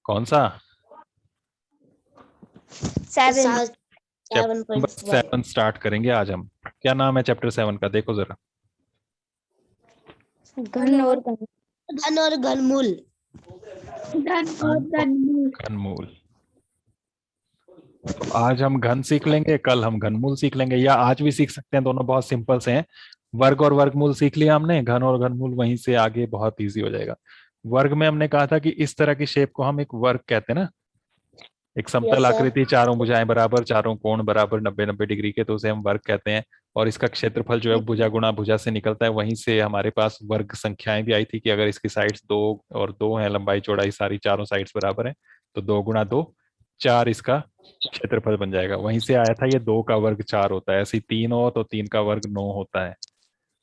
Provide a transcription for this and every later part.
कौन सा? Seven. Chapter 7 start करेंगे आज हम। क्या नाम है चैप्टर 7 का, देखो जरा। घन और घन। घन और घनमूल। घन और घनमूल। घनमूल। तो आज हम घन सीख लेंगे, कल हम घनमूल सीख लेंगे, या आज भी सीख सकते हैं, दोनों बहुत सिंपल से हैं। वर्ग और वर्गमूल सीख लिया हमने, घन और घनमूल वहीं से आगे बहुत इजी हो जाएगा। वर्ग में हमने कहा था कि इस तरह की शेप को हम एक वर्ग कहते हैं ना। एक समतल आकृति, चारों भुजाएं बराबर, चारों कोण बराबर 90-90 डिग्री के, तो उसे हम वर्ग कहते हैं। और इसका क्षेत्रफल जो है भुजा गुणा भुजा से निकलता है। वहीं से हमारे पास वर्ग संख्याएं भी आई थी कि अगर इसकी साइड्स 2 और 2 हैं, लंबाई चौड़ाई सारी चारों साइड्स बराबर है, तो 2 गुणा 2 4 इसका क्षेत्रफल बन जाएगा। वहीं से आया था ये 2 का वर्ग 4 होता है, ऐसे 3 हो तो 3 का वर्ग 9 होता है।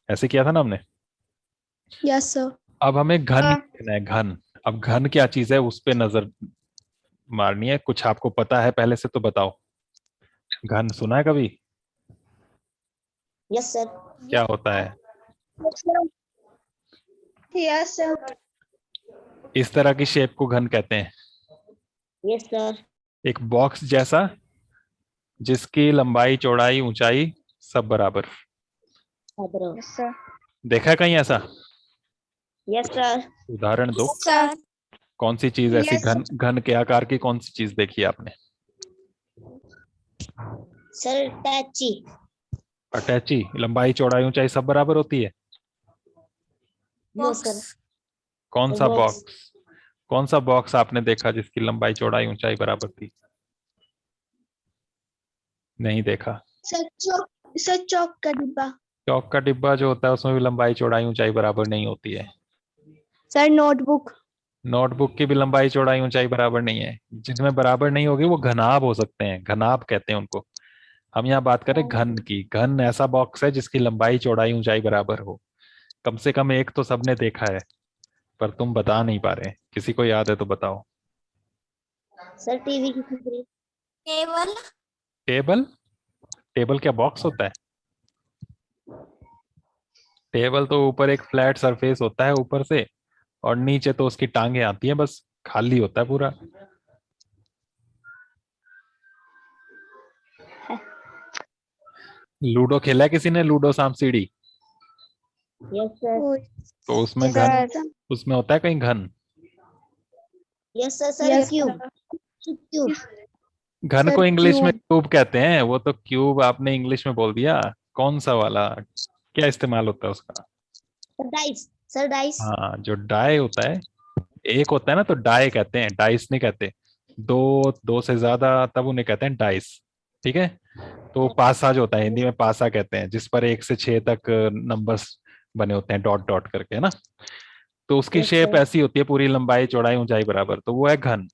ऐसे किया था ना हमने। Yes sir. अब हमें घन लिखना है, घन। अब घन क्या चीज है उस पे नजर मारनी है। कुछ आपको पता है पहले से तो बताओ। घन सुना है कभी? Yes sir. क्या होता है? Yes sir. इस तरह की शेप को घन कहते हैं। Yes sir. एक बॉक्स जैसा जिसकी लंबाई चौड़ाई ऊंचाई सब बराबर। Yes sir. देखा है कहीं ऐसा? Yes sir. उदाहरण दो। सर। कौन सी चीज ऐसी Yes, घन घन के आकार की कौन सी चीज देखी है आपने? सर टैची। अटैची। लंबाई चौड़ाई ऊंचाई सब बराबर होती है। No sir. कौन सा Box. बॉक्स? कौन सा बॉक्स आपने देखा जिसकी लंबाई चौड़ाई ऊंचाई बराबर थी? नहीं देखा। सर चौक का डिब्बा। चौक का डिब्बा जो होता है उसमें भी लंबाई चौड़ाई ऊंचाई बराबर नहीं होती है। Sir notebook. नोटबुक की भी लंबाई चौड़ाई ऊंचाई बराबर नहीं है। जिसमें बराबर नहीं होगी वो घनाभ हो सकते हैं, घनाभ कहते हैं उनको। हम यहाँ बात करें घन की। घन ऐसा बॉक्स है जिसकी लंबाई चौड़ाई ऊंचाई बराबर हो। कम से कम एक तो सबने देखा है, पर तुम बता नहीं पा रहे। किसी को याद है तो बताओ। सर टीवी की स्क्रीन। टेबल। टेबल? टेबल क्या बॉक्स होता है? टेबल तो ऊपर एक फ्लैट सरफेस होता है ऊपर से, और नीचे तो उसकी टांगे आती हैं, बस खाली होता है पूरा। लूडो खेला है किसी ने? लूडो सांप सीढ़ी। Yes sir. तो उसमें घन, उसमें होता है कहीं घन? Yes sir. Sir cube. Cube. घन को इंग्लिश में क्यूब कहते हैं। वो तो क्यूब आपने इंग्लिश में बोल दिया। कौन सा वाला? क्या इस्तेमाल होता है उसका? डाइस। Sir dice. हाँ, जो डाई होता है। एक होता है ना तो डाई कहते हैं, डाइस नहीं कहते। दो, दो से ज्यादा तब उन्हें कहते हैं डाइस। ठीक है। तो पासा जो होता है, हिंदी में पासा कहते हैं, जिस पर 1 से 6 तक नंबर्स बने होते हैं डॉट डॉट करके, है ना। तो उसकी शेप ऐसी होती है, पूरी लंबाई चौड़ाई ऊंचाई बराबर, तो वो है घन।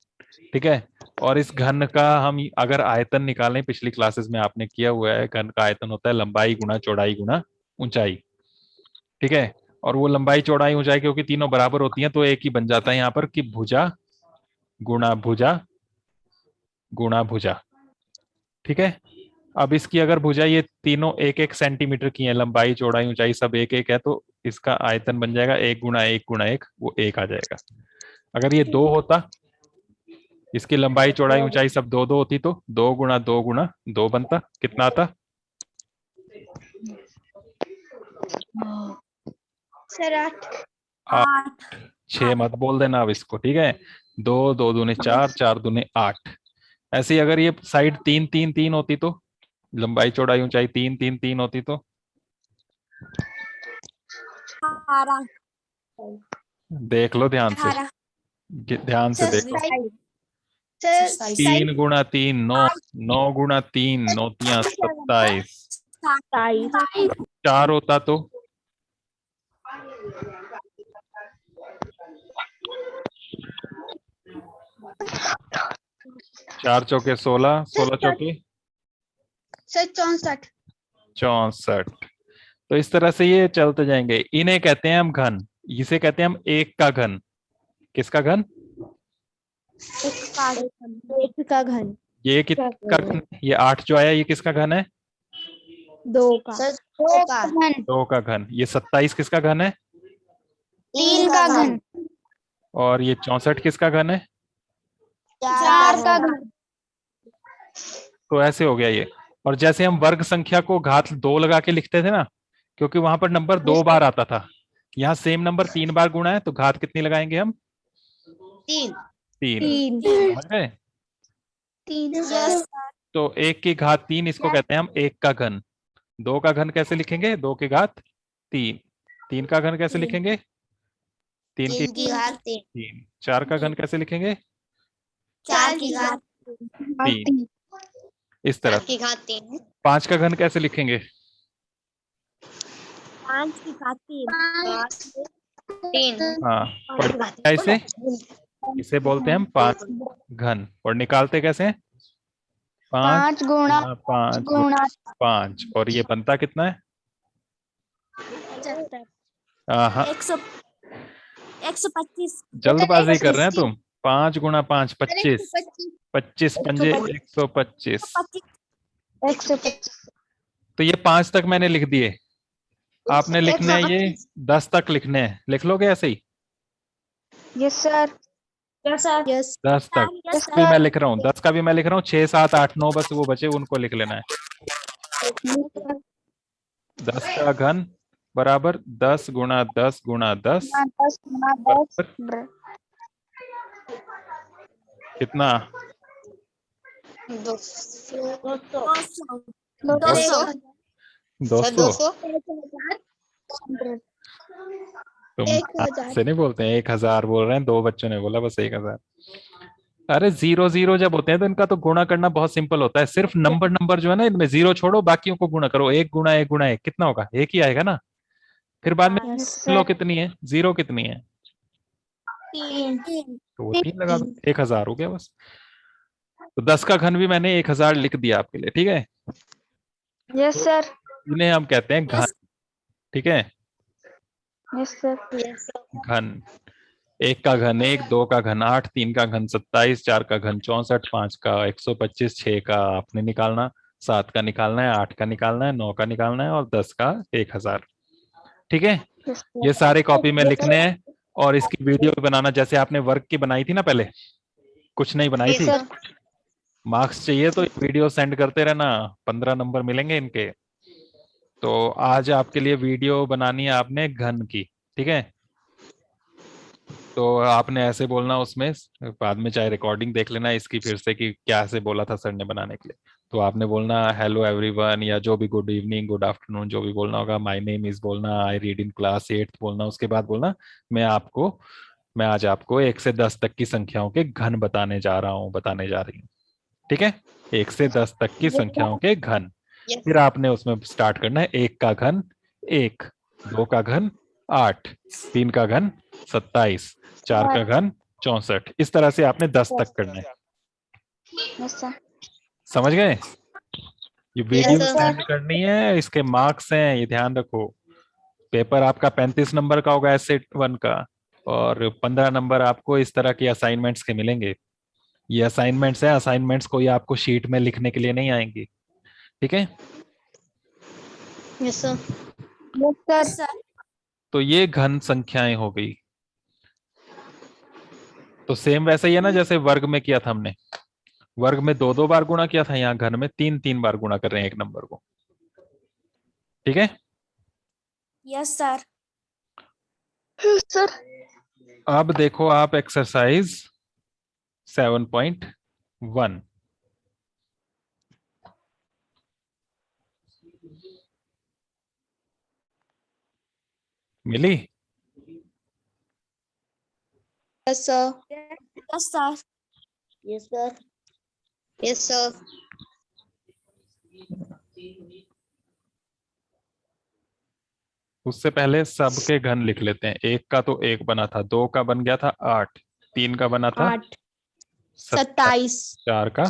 ठीक है। और इस घन का हम अगर आयतन निकालें, पिछली क्लासेस में आपने किया हुआ है, घन का आयतन होता है लंबाई गुणा चौड़ाई गुणा ऊंचाई। ठीक है। और वो लंबाई चौड़ाई ऊंचाई क्योंकि तीनों बराबर होती हैं तो एक ही बन जाता है यहाँ पर कि भुजा गुणा भुजा गुणा भुजा। ठीक है। अब इसकी अगर भुजा ये तीनों 1-1 सेंटीमीटर की है, लंबाई चौड़ाई ऊंचाई सब 1-1 है, तो इसका आयतन बन जाएगा 1 गुणा 1 गुणा 1, वो 1 आ जाएगा। अगर ये 2 होता, इसकी लंबाई चौड़ाई ऊंचाई सब 2-2 होती, तो 2 गुणा 2 गुणा 2 बनता। कितना आता? सर 8। 8। 6 मत बोल देना अब इसको, ठीक है। 2 2 दूने 4, 4 दूने 8। ऐसे ही अगर ये साइड 3-3-3 होती, तो लंबाई चौड़ाई ऊंचाई 3-3-3 होती, तो देख लो ध्यान से, ध्यान से देखो। 3 गुणा 3 9, 9 गुणा 3 9 तियां 27। 4 होता तो 4 चौके 16, 16 चौके सर 64। 64। तो इस तरह से ये चलते जाएंगे। इन्हें कहते हैं हम घन। इसे कहते हैं हम एक का घन। किसका घन? एक का घन। ये किसका घन? ये 8 जो आया ये किसका घन है? 2 का। सर 2 का। 2 का घन। ये 27 किसका घन है? 3 का घन। और ये 64 किसका घन है? चार का घन। तो ऐसे हो गया ये। और जैसे हम वर्ग संख्या को घात 2 लगा के लिखते थे ना, क्योंकि वहां पर नंबर 2 बार आता था, यहाँ सेम नंबर 3 बार गुणा है तो घात कितनी लगाएंगे हम? तीन। 3। तीन। समझ गए? तीन। यस। तो 1 की घात 3 इसको कहते हैं हम 1 का घन। 2 का घन कैसे लिखेंगे? 2 की घात 3। 3 का घन कैसे लिखेंगे? 3 की तीन की घात तीन। 3। 4 का घन कैसे लिखेंगे? चार की घात 3। इस तरह। चार की घात तीन। 5 का घन कैसे लिखेंगे? पाँच की घात तीन। तीन। हाँ, और क्या इसे इसे बोलते हैं हम 5 घन। और निकालते कैसे हैं? 5 5 गुणा 5 गुणा 5। और ये बनता कितना है? 75। हाँ, 125। जल्दबाजी कर रहे हैं तुम। 5 गुणा 5 25। 25 पंजे 125। 125। तो ये 5 तक मैंने लिख दिए। आपने लिखने हैं ये 10 तक लिखने हैं। लिख लोगे ऐसे ही? Yes sir. Yes sir. Yes 10 तक भी मैं लिख रहा हूँ, 10 का भी मैं लिख रहा हूँ। 6 7 8 9 बस वो बचे, उनको लिख लेना है। 10 का घन बराबर 10 गुणा 10 गुणा 10 10 गुणा 10 बराबर कितना? 200। 200। तुम 1000। से नहीं बोलते हैं, 1000 बोल रहे हैं। 2 बच्चों ने बोला बस 1000। अरे 0 0 जब होते हैं तो इनका तो गुणा करना बहुत सिंपल होता है। सिर्फ नंबर नंबर जो है ना, इनमें 0 छोड़ो, बाकियों को गुणा करो। 1 गुणा 1 गुणा 1 कितना होगा? 1 ही आएगा ना। फिर बाद में यस लो सर। कितनी है, 0 कितनी है, 3। तो वो 3 लगा दो, 1000 हो गया बस। तो 10 का घन भी मैंने 1000 लिख दिया आपके लिए। ठीक है? Yes sir. इन्हें हम कहते हैं घन। ठीक है? Yes sir. घन। 1 का घन 1, 2 का घन 8, 3 का घन 27, 4 का घन 64, 5 का 125, 6 का आपने निकालना, 7 का निकालना है, 8 का निकालना है, 9 का निकालना है और 10 का 1000। ठीक है? ये सारे कॉपी में लिखने हैं। और इसकी वीडियो भी बनाना, जैसे आपने वर्क की बनाई थी ना पहले, कुछ नहीं बनाई थी। मार्क्स चाहिए तो वीडियो सेंड करते रहना, 15 नंबर मिलेंगे इनके। तो आज आपके लिए वीडियो बनानी है आपने घन की। ठीक है? तो आपने ऐसे बोलना उसमें, बाद में चाहे रिकॉर्डिंग देख लेना इसकी फिर से कि क्या से बोला था सर ने बनाने के लिए। तो आपने बोलना हेलो एवरीवन, या जो भी गुड इवनिंग गुड आफ्टरनून जो भी बोलना होगा, माय नेम इज बोलना, आई रीड इन क्लास 8 बोलना। उसके बाद बोलना मैं आज आपको 1 से 10 तक की संख्याओं के घन बताने जा रही हूँ। ठीक है? 1 से 10 तक की संख्याओं के घन। फिर आपने उसमें स्टार्ट करना है 1 का घन 1, 2 का घन 8, 3 का घन 27, 4 का घन 64। इस तरह से आपने 10 तक करना है। Yes sir. समझ गए? ये वीडियो सेंड करनी है, इसके मार्क्स हैं, ये ध्यान रखो। पेपर आपका 35 नंबर का होगा एसेट 1 का, और 15 नंबर आपको इस तरह के असाइनमेंट्स के मिलेंगे। ये असाइनमेंट्स है, असाइनमेंट्स कोई आपको शीट में लिखने के लिए नहीं आएंगी। ठीक है? Yes sir. Yes sir. तो ये घन संख्याएं हो गई। तो सेम वैसे ही है ना जैसे वर्ग में किया था हमने। वर्ग में 2 2 बार गुणा किया था, यहाँ घन में 3 3 बार गुणा कर रहे हैं एक नंबर को। ठीक है? Yes sir. सर। अब देखो आप एक्सरसाइज 7.1। मिली? Yes sir. Yes sir. Yes sir. Yes sir. उससे पहले सबके घन लिख लेते हैं। 1 का तो 1 बना था, 2 का बन गया था 8, 3 का बना था 8 27 4 का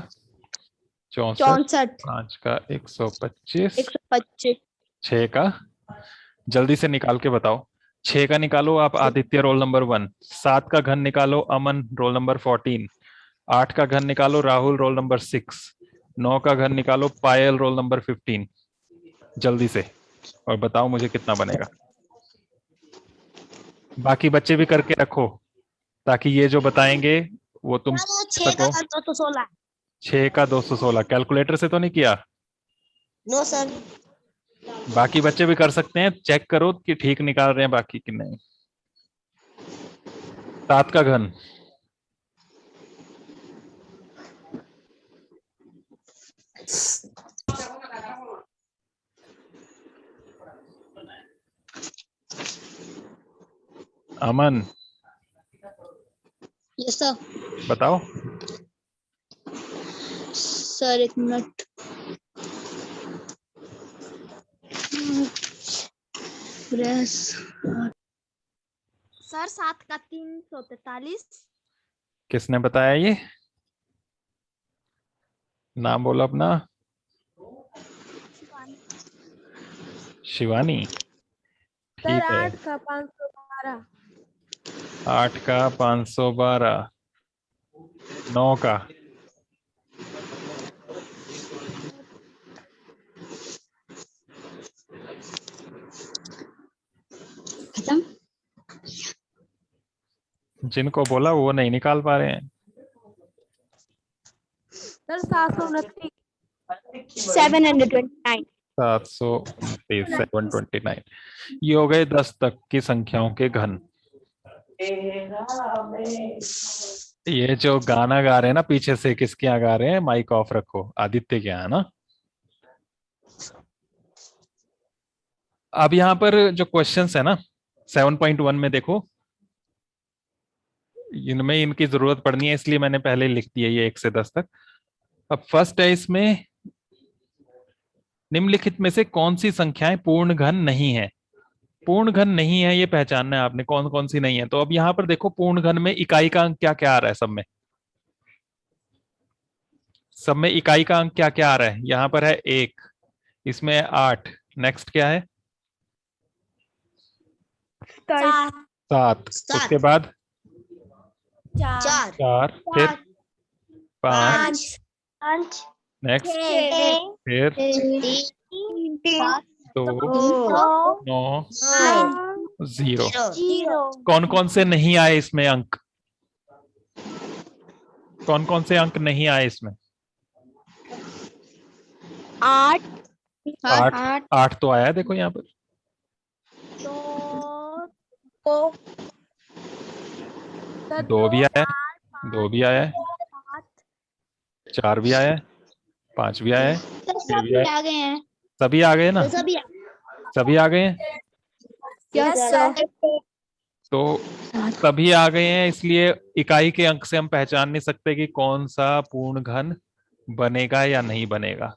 64, 64 5 का 125, 125 6 का जल्दी से निकाल के बताओ। 6 का निकालो आप आदित्य रोल नंबर 1, 7 का घन निकालो अमन रोल नंबर 14, 8 का घन निकालो राहुल रोल नंबर 6, 9 का घन निकालो पायल रोल नंबर 15। जल्दी से और बताओ मुझे कितना बनेगा। बाकी बच्चे भी करके रखो ताकि ये जो बताएंगे वो तुम छह सको। का 216। 6 का 216 कैलकुलेटर से तो नहीं किया? No sir. बाकी बच्चे भी कर सकते हैं, चेक करो कि ठीक निकाल रहे हैं बाकी कि नहीं। 7 का घन। अमन यस सर। बताओ। सर एक मिनट। सर 7 का 343। किसने बताया ये? नाम बोलो अपना। शिवानी। सर ठीक है। 8 का 512। 8 का 512। 9 का। खत्म। जिनको बोला वो नहीं निकाल पा रहे हैं। सर 729। 729। 729। ये हो गए 10 तक की संख्याओं के घन। ये जो गाना गा रहे हैं ना पीछे से, किसके यहाँ गा रहे हैं? माइक ऑफ रखो, आदित्य के यहाँ है ना। अब यहाँ पर जो क्वेश्चंस है ना 7.1 में देखो, इनमें इनकी जरूरत पड़नी है इसलिए मैंने पहले लिख दिया ये 1 से 10 तक। अब फर्स्ट है इसमें, निम्नलिखित में से कौन सी संख्याएं पूर्ण घन नहीं है? पूर्ण घन नहीं है ये पहचानना है आपने, कौन कौन सी नहीं है। तो अब यहाँ पर देखो पूर्ण घन में इकाई का अंक क्या क्या आ रहा है सब में। सब में इकाई का अंक क्या क्या आ रहा है? यहाँ पर है 1, इसमें 8, नेक्स्ट क्या है? 7, उसके बाद 4 4, फिर 5, 5 नेक्स्ट, 6 फिर 3 2, 9, 9 0। 0। कौन कौन से नहीं आए इसमें अंक? कौन कौन से अंक नहीं आए इसमें? 8 8 तो आया है देखो यहाँ पर। 2 भी आया है, 2 भी आया है, 4 भी आया है, 5 भी आया है, 6 भी आया है। आ गए हैं। सभी आ गए ना? सभी आ गए हैं। Yes sir. तो सभी आ गए हैं, इसलिए इकाई के अंक से हम पहचान नहीं सकते कि कौन सा पूर्ण घन बनेगा या नहीं बनेगा।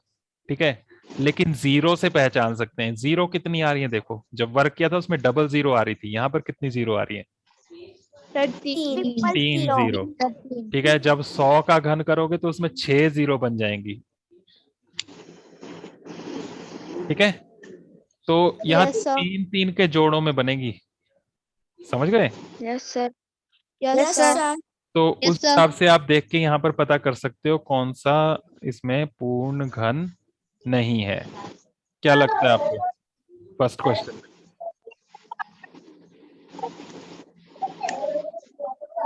ठीक है, लेकिन 0 से पहचान सकते हैं। 0 कितनी आ रही है देखो, जब वर्क किया था उसमें डबल 0 आ रही थी, यहाँ पर कितनी 0 आ रही है? 3 0। ठीक है, जब 100 का घन करोगे तो उसमें 6 0 बन जाएंगी। ठीक है, तो यहाँ Yes, sir. 3 3 के जोड़ों में बनेगी। समझ गए? Yes sir. Yes sir. तो Yes, उस sir. हिसाब से आप देख के यहाँ पर पता कर सकते हो कौन सा इसमें पूर्ण घन नहीं है। क्या लगता है आपको फर्स्ट क्वेश्चन में?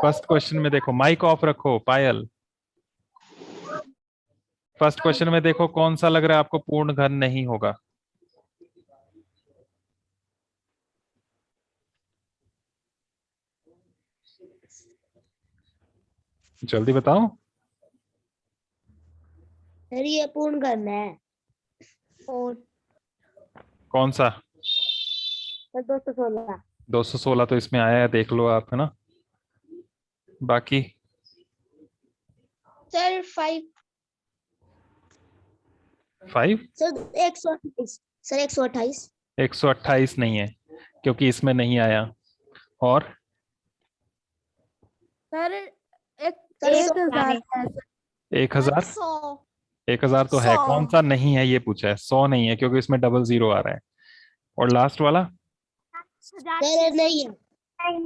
फर्स्ट क्वेश्चन में देखो, माइक ऑफ रखो पायल। फर्स्ट क्वेश्चन में देखो कौन सा लग रहा है आपको पूर्ण घन नहीं होगा? जल्दी बताओ। सर ये पूर्ण करना है। और कौन सा? 216। 216 तो इसमें आया है, देख लो आप, है ना। बाकी सर 5। 5। सर 128। सर 128। 128 नहीं है क्योंकि इसमें नहीं आया। और सर 1000। 1000। 100। 1000 तो है, कौन सा नहीं है ये पूछा है। 100 नहीं है क्योंकि इसमें डबल 0 आ रहा है। और लास्ट वाला सर नहीं है।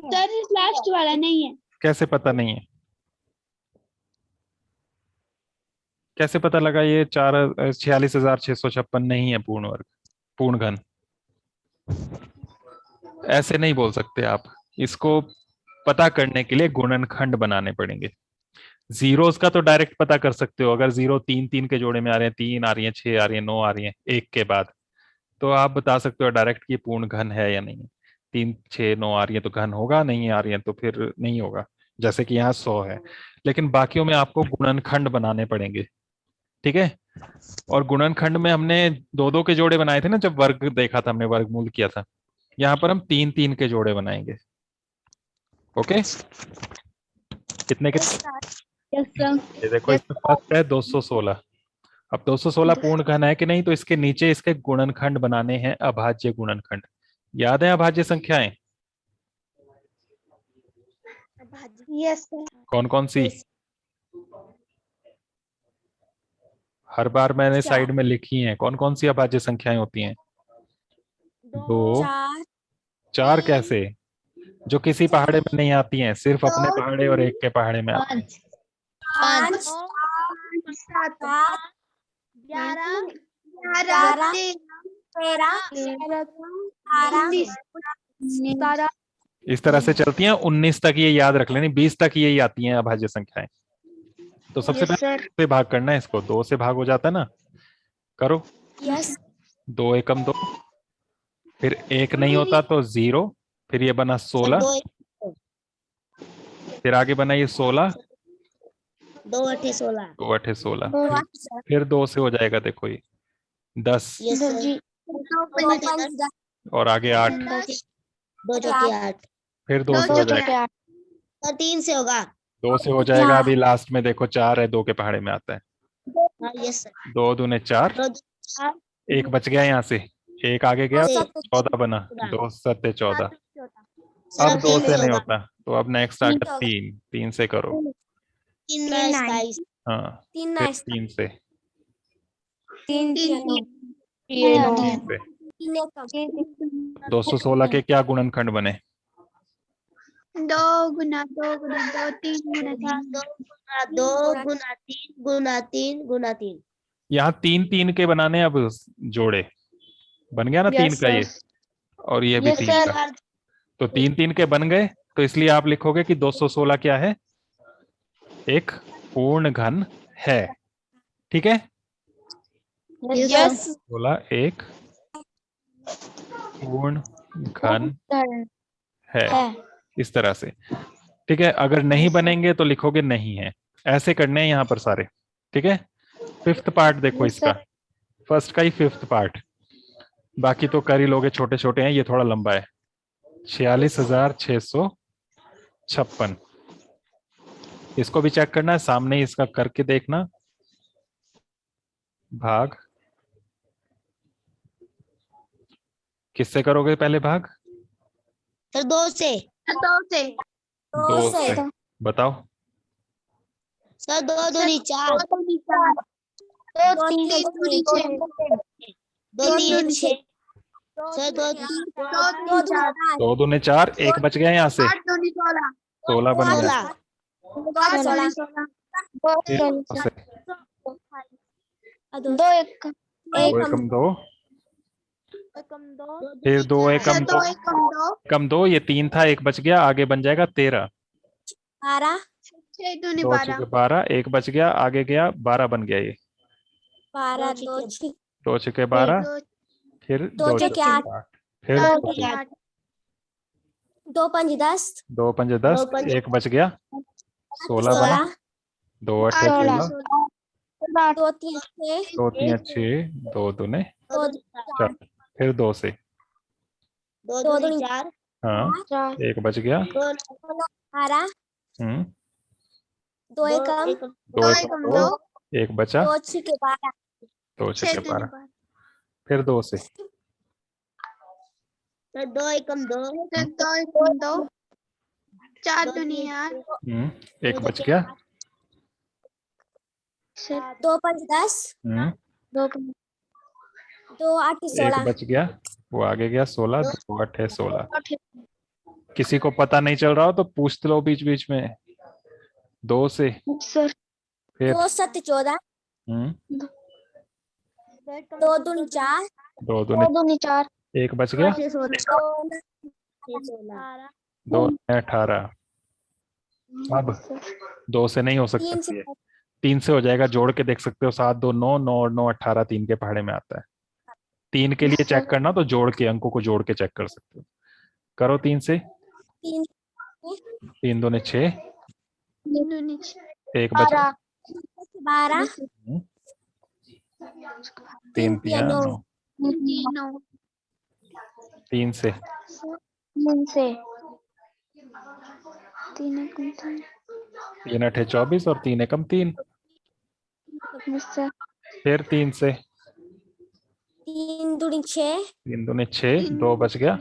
सर लास्ट वाला नहीं है। कैसे पता नहीं है? कैसे पता लगा ये 46,656 नहीं है पूर्ण वर्ग, पूर्ण घन? ऐसे नहीं बोल सकते आप। इसको पता करने के लिए गुणनखंड बनाने पड़ेंगे। जीरोस का तो डायरेक्ट पता कर सकते हो, अगर जीरो तीन तीन के जोड़े में आ रहे हैं, 3 आ रही है, 6 आ रही है, 9 आ रही है एक के बाद, तो आप बता सकते हो डायरेक्ट कि पूर्ण घन है या नहीं। 3 6 9 आ रही है तो घन होगा, नहीं आ रही है तो फिर नहीं होगा, जैसे कि यहाँ 100 है। लेकिन बाकियों में आपको गुणनखंड बनाने पड़ेंगे, ठीक है। और गुणनखंड में हमने दो दो के जोड़े बनाए थे ना, जब वर्ग देखा था हमने, वर्गमूल किया था। यहाँ पर हम तीन तीन के जोड़े बनाएंगे। ओके, कितने कितने? Yes sir. ये देखो, इसमें फर्स्ट है 216। अब 216 पूर्ण घन है कि नहीं, तो इसके नीचे इसके गुणनखंड बनाने हैं, अभाज्य गुणनखंड। याद है अभाज्य संख्याएं यस सर। कौन कौन सी? हर बार मैंने साइड में लिखी हैं। कौन कौन सी अभाज्य संख्याएं होती हैं? 2, 4 कैसे? जो किसी पहाड़े में नहीं आती हैं, सिर्फ अपने पहाड़े और एक के पहाड़े में आती हैं। 5 7 11 13 17 इस तरह से चलती हैं। 19 तक ये याद रख लेनी, 20 तक यही आती हैं अभाज्य संख्याएं। तो सबसे पहले से भाग करना है इसको, 2 से भाग हो जाता है ना, करो। यस 2 एकम 2, फिर 1 नहीं होता तो 0, फिर ये बना 16, फिर आगे बना ये 16, 2 8 16 2 8 16, फिर 2 से हो जाएगा, देखो ये 10, और आगे 8, 2 चौकी 8 फिर 2 से हो जाएगा, और 3 से होगा। 2 से हो जाएगा। अभी लास्ट में देखो 4 है, 2 के पहाड़े में आता है। हाँ यस सर। 2 दूने 4, 1 बच गया यहाँ से, 1 आगे गया, 14 बना, 2 7 14। अब 2 से नहीं होता, तो अब नेक्स्ट आ गया 3, 3 से करो। 3 हाँ, फिर 3 से, 3 3 से। 216 के क्या गुणनखंड बने? 2 गुना 2 गुना 2 3 गुना 4 2 गुना 3 गुना 3 गुना 3। यहाँ 3 3 के बनाने, अब जोड़े बन गया ना, 3 का ये, और ये भी 3 का, तो 3 3 के बन गए। तो इसलिए आप लिखोगे कि 216 क्या है? एक पूर्ण घन है, ठीक है। यस 16 एक पूर्ण घन है, इस तरह से, ठीक है। अगर नहीं बनेंगे तो लिखोगे नहीं है। ऐसे करने हैं यहाँ पर सारे, ठीक है। 5th पार्ट देखो इसका, फर्स्ट का ही 5th पार्ट, बाकी तो कर ही लोगे, छोटे छोटे हैं, ये थोड़ा लंबा है। 46,656, इसको भी चेक करना है, सामने ही इसका करके देखना। भाग किससे करोगे पहले भाग? सर 2 से 2 से। बताओ। सर 2 दूनी 4 2 3 दूनी 6 2 3 6 सर 2 2 दूने 4, 1 बच गया यहाँ से, 16 बन गया। 2 1 2 एकम 2, फिर 2 एकम 2, एकम 2, ये 3 था, 1 बच गया, आगे बन जाएगा 13, 6 दूनी 2 छके 12, 1 बच गया, आगे गया 12 बन गया, ये 2 छके 12, फिर 2 छके 8, फिर 2 5 10 2 5 10, 1 बच गया, 16 बना, 2 8 16, 2 3 6, 2 दूने 4, फिर 2 से, 2 दूनी 4 हाँ 1 बच गया, 2 एकम 2 एकम 2, 1 बचा, 2 छके 12, फिर 2 से, 2 एकम 2 4 दूनी 8 1 बच गया, 2 5 10 2 8 1 16 बच गया, वो आगे गया 16, 2 8 16। किसी को पता नहीं चल रहा हो तो पूछ लो बीच बीच में। 2 से, फिर 2 7 14 2 दूनी 4 2 दूनी 4, 1 बच गया, 2 18। अब 2 से नहीं हो सकता ये, 3 से हो जाएगा। जोड़ के देख सकते हो, 7 2 9, 9 और 9 18, 3 के पहाड़े में आता है। 3 के लिए चेक करना तो जोड़ के, अंकों को जोड़ के चेक कर सकते हो। करो 3 से। 3 दूने 6, एक बचा। 12 3 तिया 9। 9 3 से 3 से 3 3 अठे 24 और 3 एकम 3। सर। फिर 3 से 3 दूनी 6, 3 दूने 6, 2 बच गया।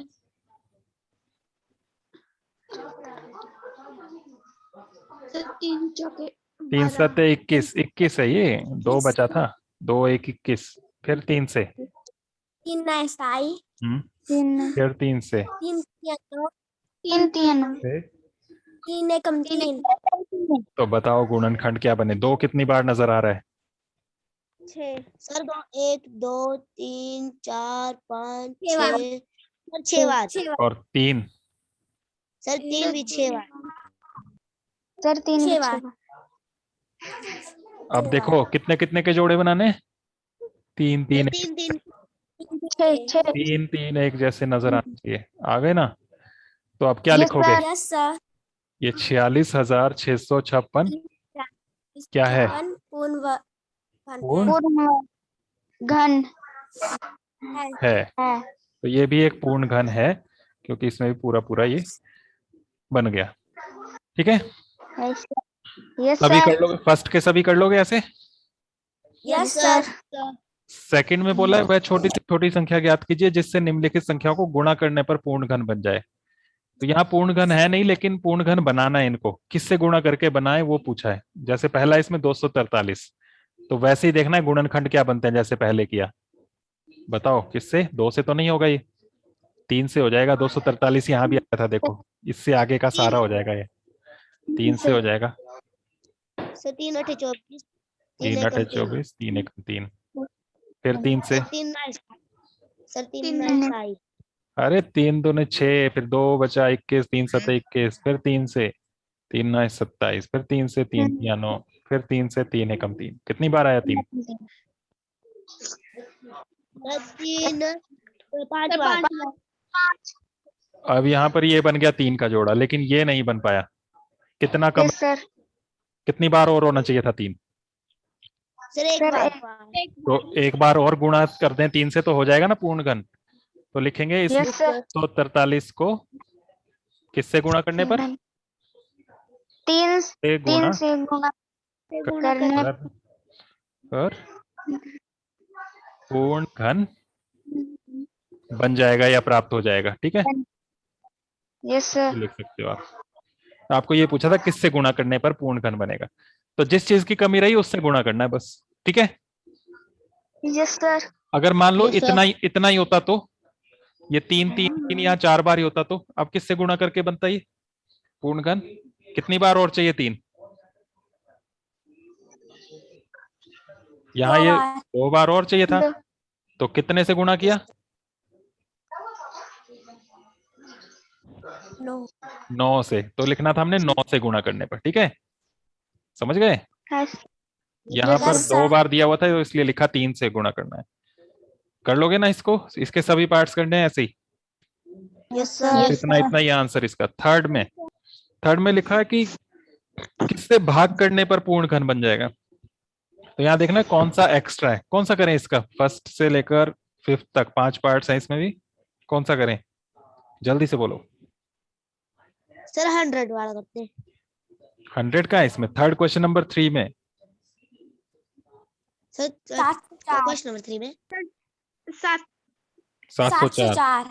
3 चौके 3 7 21, 21 है ये, 2 बचा था। 2 1 21। फिर 3 से 3 9 7, फिर 3 से 3 9, 3 फिर 3 एकम 3, तो बताओ गुणनखंड क्या बने? 2 कितनी बार नजर आ रहा है? 6 सर 1 2 3 4 5 छह बार। 6 6 बार। और 3 सर 3 भी 6 बार। सर 3 बार। अब देखो कितने कितने के जोड़े बनाने? 3 3 3 3 3 3 एक जैसे नजर आने चाहिए। आ गए ना? तो अब क्या लिखोगे? Yes sir. ये 46,656 क्या है? पूर्ण पूर्ण घन है। है। तो ये भी एक पूर्ण घन है, क्योंकि इसमें भी पूरा पूरा ये बन गया। ठीक है, यस सभी सर। कर लोगे? फर्स्ट के सभी कर लोगे ऐसे? Yes sir. सेकंड में बोला है वह छोटी से छोटी संख्या ज्ञात कीजिए जिससे निम्नलिखित संख्याओं को गुणा करने पर पूर्ण घन बन जाए। तो यहाँ पूर्ण घन है नहीं, लेकिन पूर्ण घन बनाना है। इनको किससे गुणा करके बनाए वो पूछा है। जैसे पहला इसमें 243, तो वैसे ही देखना है गुणनखंड क्या बनते हैं जैसे पहले किया। बताओ किससे? 2 से तो नहीं होगा ये, 3 से हो जाएगा। 243 यहाँ भी आया था, देखो इससे आगे का सारा हो जाएगा ये। 3 से हो जाएगा। सर 3 8 24 3 8 24, 3 1 3। फिर 3 से 3 सर 3 9 अरे 3 दूने 6, फिर 2 बचा 21, 3 7 21। फिर 3 से 3 9 27, फिर 3 से 3 तिया 9, फिर 3 से 3 एकम 3। कितनी बार आया 3? 3 5 बार। अब यहाँ पर ये बन गया 3 का जोड़ा, लेकिन ये नहीं बन पाया। कितना कम? सर। कितनी बार और होना चाहिए था 3? सर 1 बार। तो एक बार और गुणा कर दें 3 से तो हो जाएगा ना पूर्ण घन। तो लिखेंगे इस यस सर। 143 को किससे गुणा करने पर? 3 से गुणा से गुणा करने पर पूर्ण घन बन जाएगा या प्राप्त हो जाएगा। ठीक है, यस सर। लिख सकते हो आप। तो आपको ये पूछा था किससे गुणा करने पर पूर्ण घन बनेगा, तो जिस चीज की कमी रही उससे गुणा करना है बस। ठीक है, यस सर। अगर मान लो Yes, sir. इतना ही होता तो ये 3 3 3 यहाँ 4 बार ही होता, तो अब किससे गुणा करके बनता ये पूर्ण घन? कितनी बार और चाहिए? 3। यहाँ ये 2 बार और चाहिए था, तो कितने से गुणा किया? 9 से। तो लिखना था हमने 9 से गुणा करने पर। ठीक है, समझ गए? यहाँ पर 2 बार दिया हुआ था तो इसलिए लिखा 3 से गुणा करना है। कर लोगे ना इसको? इसके सभी पार्ट्स करने हैं ऐसे ही। Yes sir. इतना इतना ही आंसर इसका। थर्ड में लिखा है कि किससे भाग करने पर पूर्ण घन बन जाएगा। तो यहाँ देखना कौन सा एक्स्ट्रा है, कौन सा करें इसका। फर्स्ट से लेकर 5th तक 5 पार्ट्स हैं इसमें भी, कौन सा करें? जल्दी से बोलो। सर 100 वाला करते हैं। 100 का है इसमें? थर्ड क्वेश्चन नंबर 3 में। सर क्वेश्चन नंबर 3 में 704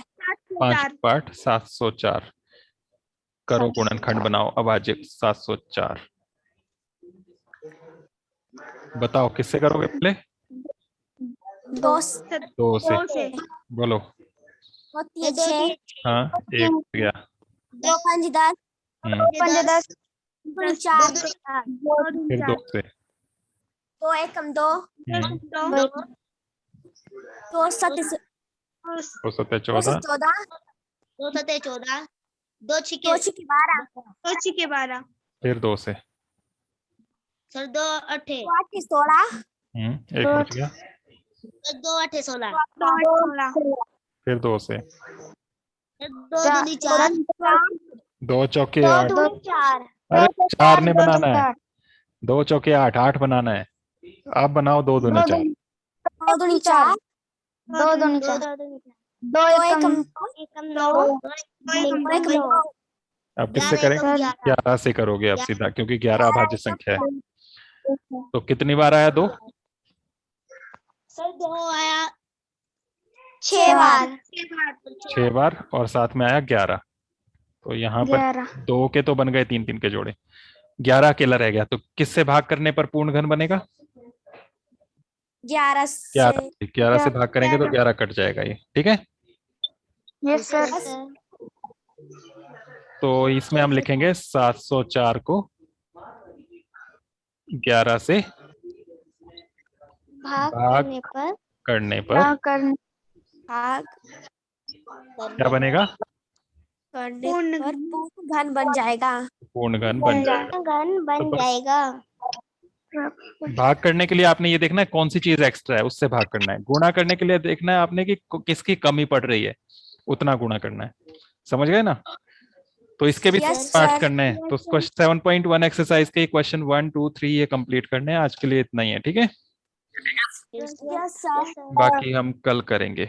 5 पार्ट 704। करो गुणनखंड बनाओ अभाज्य 704। बताओ किससे करोगे पहले? 2 से बोलो। 6 हाँ, एक गया। 2 5 10 10 4 फिर 2 से 2 एकम 2 2 7 2 7 14 14 2 7 14 2 2 6 12 12 फिर 2 से सर 2 8 16 एक बच गया, 2 8 16 फिर 2 से, 2 दूनी 4 2 चौके 8, 2 4 अरे 4 ने बनाना है, 2 चौके 8, 8 बनाना है। आप बनाओ 2 दूने 4, 2 दूनी 4 2 दूनी 4 2 एकम 9 अब किससे करें? 11 से करोगे अब सीधा, क्योंकि 11 अभाज्य संख्या है। तो कितनी बार आया 2? सर 2 आया 6 बार 6 बार, और साथ में आया 11। तो यहाँ पर 2 के तो बन गए 3 3 के जोड़े, 11 अकेला रह गया। तो किससे भाग करने पर पूर्ण घन बनेगा? 11 11 से भाग करेंगे तो 11 कट जाएगा ये, ठीक है। यस सर तो इसमें हम लिखेंगे 704 को 11 से भाग करने पर क्या बनेगा? पूर्ण घन बन जाएगा पूर्ण घन बन जाएगा। बन जाएगा। भाग करने के लिए आपने ये देखना है कौन सी चीज एक्स्ट्रा है, उससे भाग करना है। गुणा करने के लिए देखना है आपने कि किसकी कमी पड़ रही है, उतना गुणा करना है। समझ गए ना? तो इसके भी पार्ट करने हैं। तो 7.1 एक्सरसाइज के क्वेश्चन 1 2 3 ये कंप्लीट करने हैं। आज के लिए इतना ही है, ठीक है। बाकी हम कल करेंगे।